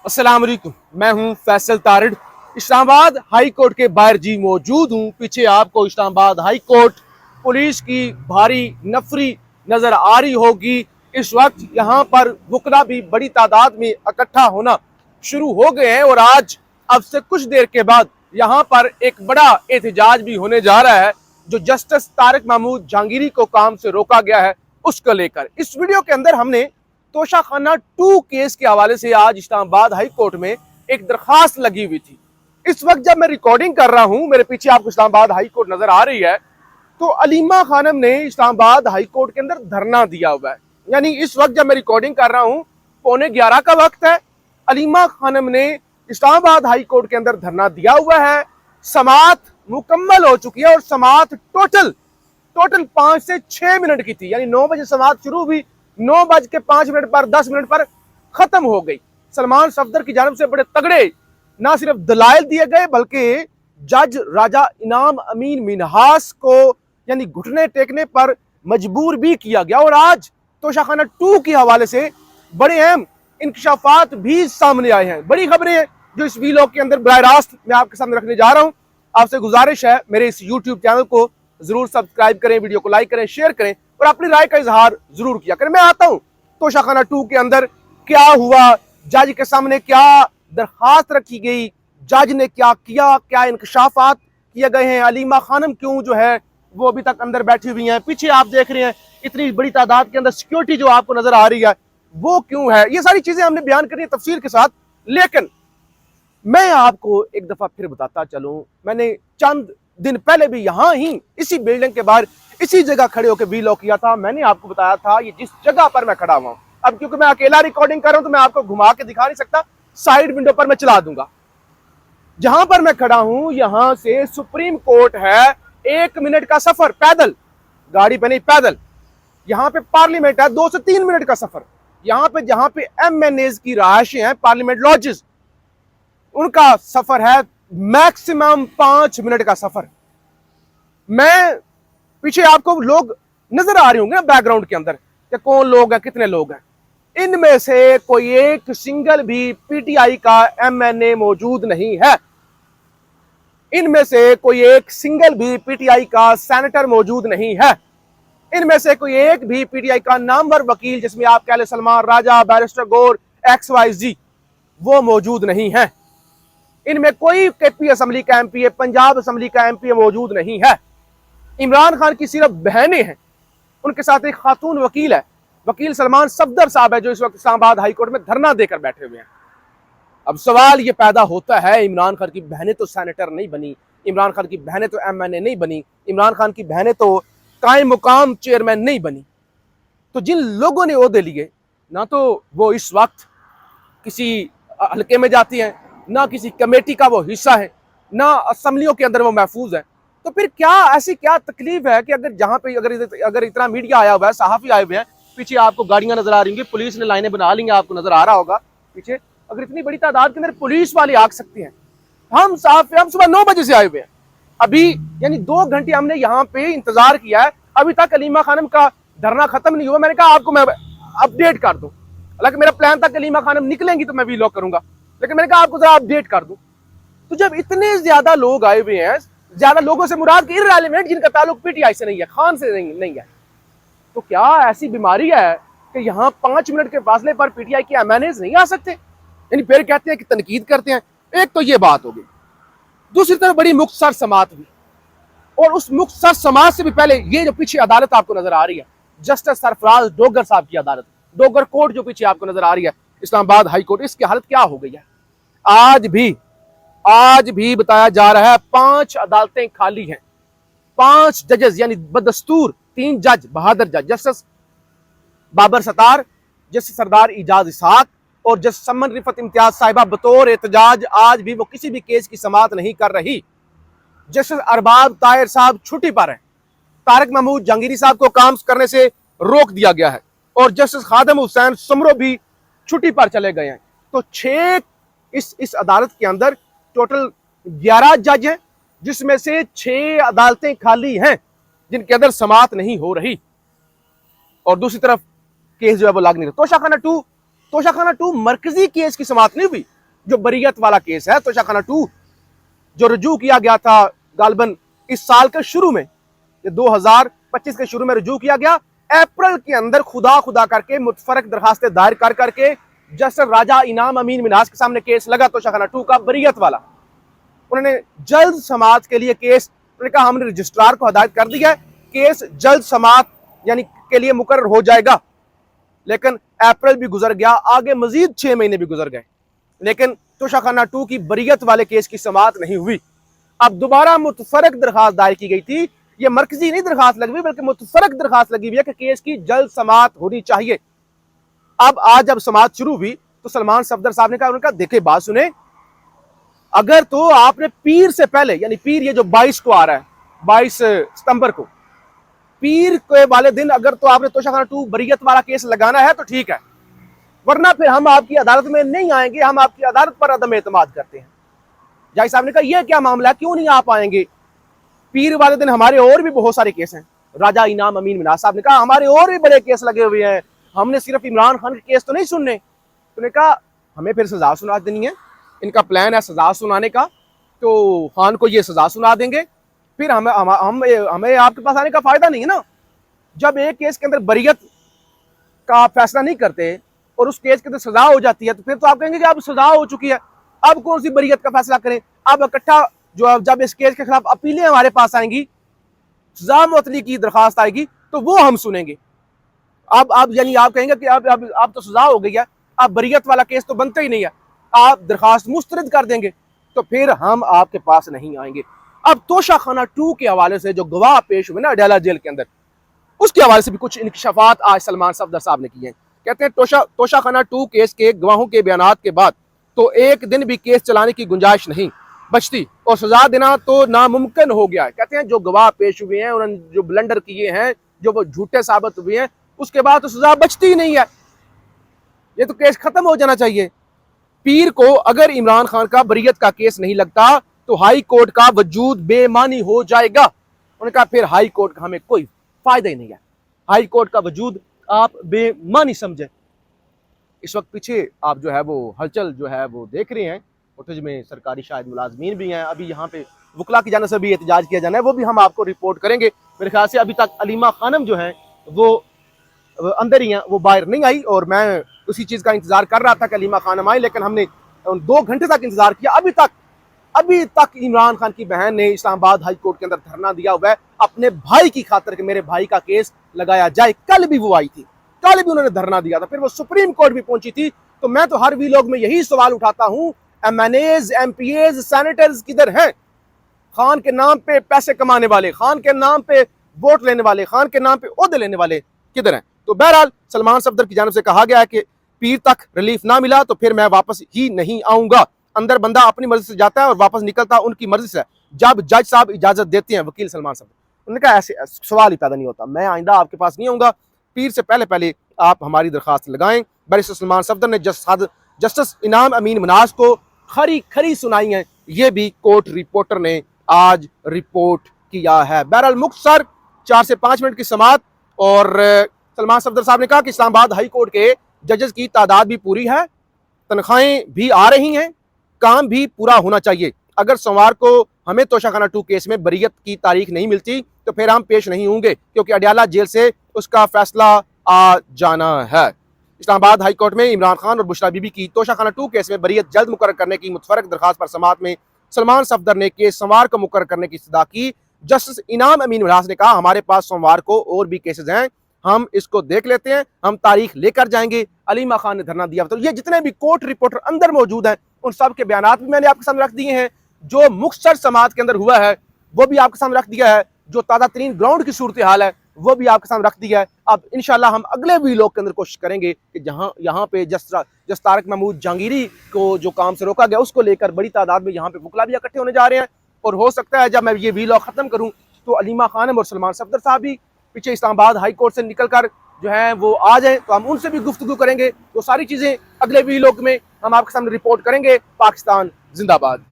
अस्सलाम वालेकुम। मैं हूं फैसल तारिड। इस्लामाबाद हाई कोर्ट के बाहर जी मौजूद हूं। पीछे आपको इस्लामाबाद हाई कोर्ट पुलिस की भारी नफरी नजर आ रही होगी। इस वक्त यहाँ पर वकला भी बड़ी तादाद में इकट्ठा होना शुरू हो गए हैं और आज अब से कुछ देर के बाद यहाँ पर एक बड़ा एहतजाज भी होने जा रहा है जो जस्टिस तारिक महमूद जहांगीरी को काम से रोका गया है उसको लेकर। इस वीडियो के अंदर हमने तोशाखाना 2 केस के हवाले से आज इस्लामाबाद हाई कोर्ट में एक दरखास्त लगी हुई थी। इस वक्त जब मैं रिकॉर्डिंग कर रहा हूं, मेरे पीछे आपको इस्लामाबाद हाई कोर्ट नजर आ रही है, तो अलीमा खानम ने इस्लामाबाद हाई कोर्ट के अंदर धरना दिया हुआ है। यानी इस वक्त जब मैं रिकॉर्डिंग कर रहा हूं 11:15 का वक्त है। अलीमा खानम ने इस्लामाबाद हाई कोर्ट के अंदर धरना दिया हुआ है। समात मुकम्मल हो चुकी है और समात टोटल 5 से 6 मिनट की थी। यानी 9 बजे समात शुरू हुई, 9:05 पर 10 मिनट पर खत्म हो गई। सलमान सफदर की जानब से बड़े तगड़े ना सिर्फ दलाइल दिए गए बल्कि जज राजा इनाम अमीन मिनहास को यानी घुटने टेकने पर मजबूर भी किया गया। और आज तोशाखाना 2 के हवाले से बड़े अहम इंकशाफात भी सामने आए हैं। बड़ी खबरें हैं जो इस वीलॉग के अंदर बराह रास्त मैं आपके सामने रखने जा रहा हूं। आपसे गुजारिश है मेरे इस यूट्यूब चैनल को जरूर सब्सक्राइब करें, वीडियो को लाइक करें, शेयर करें और अपनी राय का इजहार जरूर किया करें। मैं आता हूं तोशाखाना 2 के अंदर क्या हुआ, जज के सामने क्या दरखास्त रखी गई, जज ने क्या किया, क्या इंकशाफात किए गए हैं, अलीमा खानम क्यों जो है वो अभी तक अंदर बैठी हुई हैं, पीछे आप देख रहे हैं इतनी बड़ी तादाद के अंदर सिक्योरिटी जो आपको नजर आ रही है वो क्यों है। ये सारी चीजें हमने बयान करनी है तफसील के साथ। लेकिन मैं आपको एक दफा फिर बताता चलूं, मैंने चंद दिन पहले भी यहां ही इसी बिल्डिंग के बाहर इसी जगह खड़े होकर वीलॉग किया था। मैंने आपको बताया था ये जिस जगह पर मैं खड़ा हुआ हूं, अब क्योंकि मैं अकेला रिकॉर्डिंग कर रहा हूं तो मैं आपको घुमा के दिखा नहीं सकता, साइड विंडो पर मैं चला दूंगा। जहां पर मैं खड़ा हूं यहां से सुप्रीम कोर्ट है 1 मिनट का सफर, पैदल, गाड़ी पे नहीं पैदल। यहां पे पार्लियामेंट है 2 से 3 मिनट का सफर। यहां पे जहां पे MNAs की रहायशें हैं, पार्लियामेंट लॉजेस, उनका सफर है मैक्सिमम 5 मिनट का सफर। मैं पीछे आपको लोग नजर आ रहे होंगे ना बैकग्राउंड के अंदर कि कौन लोग हैं, कितने लोग हैं। इनमें से कोई एक सिंगल भी PTI का MNA मौजूद नहीं है। इनमें से कोई एक सिंगल भी PTI का सेनेटर मौजूद नहीं है। इनमें से कोई एक भी PTI का नामवर वकील जिसमें आप कह ले सलमान राजा, बैरिस्टर गौर, XYZ, वो मौजूद नहीं है। इनमें कोई KP असम्बली का MP, पंजाब असम्बली का MP मौजूद नहीं है। इमरान खान की सिर्फ बहनें हैं, उनके साथ एक खातून वकील है, वकील सलमान सफदर साहब है जो इस वक्त इस्लामाबाद हाई कोर्ट में धरना देकर बैठे हुए हैं। अब सवाल ये पैदा होता है, इमरान खान की बहनें तो सेनेटर नहीं बनी, इमरान खान की बहनें तो MNA नहीं बनी, इमरान खान की बहनें तो कायम मुकाम चेयरमैन नहीं बनी, तो जिन लोगों ने ओहदे लिए ना तो वो इस वक्त किसी हल्के में जाती हैं, ना किसी कमेटी का वो हिस्सा है, ना असम्बलियों के अंदर वो महफूज है, तो फिर क्या ऐसी क्या तकलीफ है कि अगर जहां पे अगर इतना मीडिया आया हुआ है, सहाफी आए हुए हैं, पीछे आपको गाड़ियां नजर आ रही होंगी, पुलिस ने लाइनें बना ली हैं, आपको नजर आ रहा होगा पीछे, अगर इतनी बड़ी तादाद के अंदर पुलिस वाले आ सकते हैं। हम सहाफी हम सुबह 9 बजे से आए हुए हैं, अभी यानी 2 घंटे हमने यहाँ पे इंतजार किया है, अभी तक अलीमा खानम का धरना खत्म नहीं हुआ। मैंने कहा आपको मैं अपडेट कर दूं, हालांकि मेरा प्लान था अलीमा खानम निकलेंगी तो मैं वीलॉग करूंगा, लेकिन मैंने कहा आपको जरा अपडेट कर दूं। तो जब इतने ज्यादा लोग आए हुए हैं, ज्यादा लोगों से मुराद इररेलेवेंट जिनका ताल्लुक PTI से नहीं है, खान से नहीं है, तो क्या ऐसी बीमारी है कि यहाँ 5 मिनट के फासले पर PTI के MNAs नहीं आ सकते? यानी फिर कहते हैं कि तनकीद करते हैं। एक तो ये बात होगी, दूसरी तरफ बड़ी मुख्तसर समात हुई, और उस मुख्तसर समात से भी पहले ये जो पीछे अदालत आपको नजर आ रही है, जस्टिस सरफराज डोगर साहब की अदालत, डोगर कोर्ट जो पीछे आपको नजर आ रही है, इस्लामाबाद हाई कोर्ट, इसकी हालत क्या हो गई है? आज भी बताया जा रहा है 5 अदालतें खाली हैं। 5 जजेस यानी बदस्तूर 3 जज, बहादुर जज, जस्टिस बाबर सतार, जस्टिस सरदार इजाज इसहाक और जस्टिस समन रिफत इम्तियाज साहिबा बतौर एहतजाज आज भी वो किसी भी केस की समाअत नहीं कर रही। जस्टिस अरबाब ताहिर साहब छुट्टी पर हैं, तारिक महमूद जहांगीरी साहब को काम करने से रोक दिया गया है और जस्टिस खादम हुसैन सुमरो भी छुट्टी पर चले गए हैं। तो 6 इस अदालत के अंदर टोटल 11 जज हैं, जिसमें से 6 अदालतें खाली हैं जिनके अंदर समाअत नहीं हो रही, और दूसरी तरफ केस जो है वो लाग नहीं रहा। तोशाखाना 2 तोशाखाना 2 मरकजी केस की समाअत नहीं हुई। जो बरीयत वाला केस है तोशाखाना 2, जो रुजू किया गया था गालबन इस साल के शुरू में, 2025 के शुरू में रुजू किया गया। अप्रैल के अंदर खुदा खुदा करके मुतफरक दरखास्तें दायर कर करके जस्टिस राजा इनाम अमीन मिनाज के सामने केस लगा तोशाखाना 2 का बरीयत वाला। उन्होंने जल्द समाअत के लिए केस, उन्होंने कहा हमने रजिस्ट्रार को हदायत कर दी है, केस जल्द समाअत यानी के लिए मुकर्रर हो जाएगा। लेकिन अप्रैल भी गुजर गया, आगे मजीद 6 महीने भी गुजर गए, लेकिन तोशाखाना 2 की बरीयत वाले केस की समाअत नहीं हुई। अब दोबारा मुतफरक दरखास्त दायर की गई थी। ये मरकजी नहीं दरखास्त लगी हुई, बल्कि मुतफरक दरखास्त लगी हुई है कि केस की जल्द समाअत होनी चाहिए। अब आज जब समाअत शुरू हुई तो सलमान सफदर साहब ने कहा, उन्होंने कहा देखे बात सुने, अगर तो आपने पीर से पहले, यानी पीर ये जो 22 को आ रहा है, 22 सितंबर को, पीर के वाले दिन अगर तो आपने तोशाखाना 2 बरीयत वाला केस लगाना है तो ठीक है, वरना फिर हम आपकी अदालत में नहीं आएंगे, हम आपकी अदालत पर अदम एतमाद करते हैं। जज साहब ने कहा यह क्या मामला है, क्यों नहीं आप आएंगे? पीर वाले दिन हमारे और भी बहुत सारे केस हैं। राजा इनाम अमीन मिनाज साहब ने कहा हमारे और भी बड़े केस लगे हुए हैं, हमने सिर्फ इमरान खान के केस तो नहीं सुनने। तो ने कहा हमें फिर सजा सुना देनी है, इनका प्लान है सजा सुनाने का, तो खान को ये सजा सुना देंगे, फिर हमें आपके पास आने का फायदा नहीं है ना। जब एक केस के अंदर बरीयत का फैसला नहीं करते और उस केस के अंदर सजा हो जाती है, तो फिर तो आप कहेंगे कि अब सजा हो चुकी है, अब कौन सी बरीयत का फैसला करें। अब इकट्ठा जो जब इस केस के खिलाफ अपीलें हमारे पास आएंगी, सजा मुअत्तली की दरखास्त आएगी, तो वो हम सुनेंगे। अब यानी आप कहेंगे कि अब तो सजा हो गई है, अब बरीयत वाला केस तो बनता ही नहीं है, आप दरखास्त मुस्तरद कर देंगे, तो फिर हम आपके पास नहीं आएंगे। अब तोशाखाना 2 के हवाले से जो गवाह पेश हुए ना अडयाला जेल के अंदर, उसके हवाले से भी कुछ इंकशाफात आज सलमान सफदर साहब ने किए हैं। कहते हैं तोशाखाना 2 केस के गवाहों के बयानात के बाद तो एक दिन भी केस चलाने की गुंजाइश नहीं बचती और सजा देना तो नामुमकिन हो गया है। कहते हैं जो गवाह पेश हुए हैं, उन्होंने जो ब्लंडर किए हैं, जो वो झूठे साबित हुए हैं, उसके बाद तो सजा बचती ही नहीं है, ये तो केस खत्म हो जाना चाहिए। पीर को अगर इमरान खान का बरीयत का केस नहीं लगता तो हाई कोर्ट का वजूद बेमानी हो जाएगा। उन्होंने कहा फिर हाई कोर्ट का हमें कोई फायदा ही नहीं है, हाई कोर्ट का वजूद आप बेमानी समझे। इस वक्त पीछे आप जो है वो हलचल जो है वो देख रहे हैं, फुटेज में सरकारी शायद मुलाजमीन भी हैं, अभी यहाँ पे वकला की जाने से भी एहतजाज किया जाना है, वो भी हम आपको रिपोर्ट करेंगे। मेरे ख्याल से अभी तक अलीमा खानम जो है वो अंदर ही हैं, वो बाहर नहीं आई, और मैं उसी चीज़ का इंतजार कर रहा था कि अलीमा खानम आई, लेकिन हमने 2 घंटे तक इंतजार किया, अभी तक इमरान खान की बहन ने इस्लामाबाद हाई कोर्ट के अंदर धरना दिया हुआ है अपने भाई की खातिर कि मेरे भाई का केस लगाया जाए। कल भी वो आई थी, कल भी उन्होंने धरना दिया था, फिर वो सुप्रीम कोर्ट भी पहुंची थी। तो मैं तो हर वीलॉग में यही सवाल उठाता हूं, MNAs, MPAs, सेनेटर्स किधर हैं? खान के नाम पे पैसे कमाने वाले, खान के नाम पे वोट लेने वाले, खान के नाम पे ओहदे लेने वाले किधर हैं? तो बहरहाल सलमान सफदर की जानिब से कहा गया है कि पीर तक रिलीफ ना मिला तो फिर मैं वापस ही नहीं आऊंगा। अंदर बंदा अपनी मर्जी से जाता है और वापस निकलता उनकी मर्जी से, जब जज साहब इजाजत देते हैं। वकील सलमान सफदर, उन्होंने कहा ऐसे सवाल ही पैदा नहीं होता, मैं आइंदा आपके पास नहीं आऊंगा, पीर से पहले आप हमारी दरखास्त लगाएं। बैरिस्टर सलमान सफदर ने जस्टिस इनाम अमीन मिनाज को खरी सुनाई है, ये भी कोर्ट रिपोर्टर ने आज रिपोर्ट किया है। बहरहाल मुख्तसर 4 से 5 मिनट की समाअत, और सलमान सफदर साहब ने कहा कि इस्लामाबाद हाई कोर्ट के जजेस की तादाद भी पूरी है, तनख्वाहें भी आ रही हैं, काम भी पूरा होना चाहिए। अगर सोमवार को हमें तोशाखाना 2 केस में बरीयत की तारीख नहीं मिलती तो फिर हम पेश नहीं होंगे, क्योंकि अडयाला जेल से उसका फैसला आ जाना है। इस्लामाबाद हाई कोर्ट में इमरान खान और बुशरा बीबी की तोशाखाना 2 केस में बरीयत जल्द मुकर्रर करने की मुतफरक दरखास्त पर समाअत में सलमान सफदर ने केस सोमवार को मुकर्रर करने की इस्तदा की। जस्टिस इनाम अमीन मिनाज ने कहा हमारे पास सोमवार को और भी केसेस हैं, हम इसको देख लेते हैं, हम तारीख लेकर जाएंगे। अलीमा खान ने धरना दिया। तो ये जितने भी कोर्ट रिपोर्टर अंदर मौजूद हैं उन सब के बयान भी मैंने आपके सामने रख दिए हैं। जो मुख्तसर समाअत के अंदर हुआ है वो भी आपके सामने रख दिया है, जो ताज़ा तरीन ग्राउंड की सूरत हाल है वो भी आपके सामने रख दिया है। अब इंशाल्लाह हम अगले वीलॉग के अंदर कोशिश करेंगे कि जहां यहाँ पे जस तारक महमूद जहांगीरी को जो काम से रोका गया उसको लेकर बड़ी तादाद में यहाँ पे वकला भी इकट्ठे होने जा रहे हैं, और हो सकता है जब मैं ये वीलॉग खत्म करूँ तो अलीमा खानम और सलमान सफदर साहब भी पीछे इस्लामाबाद हाई कोर्ट से निकल कर जो है वो आ जाए, तो हम उनसे भी गुफ्तगू करेंगे। वो सारी चीज़ें अगले वीलॉग में हम आपके सामने रिपोर्ट करेंगे। पाकिस्तान जिंदाबाद।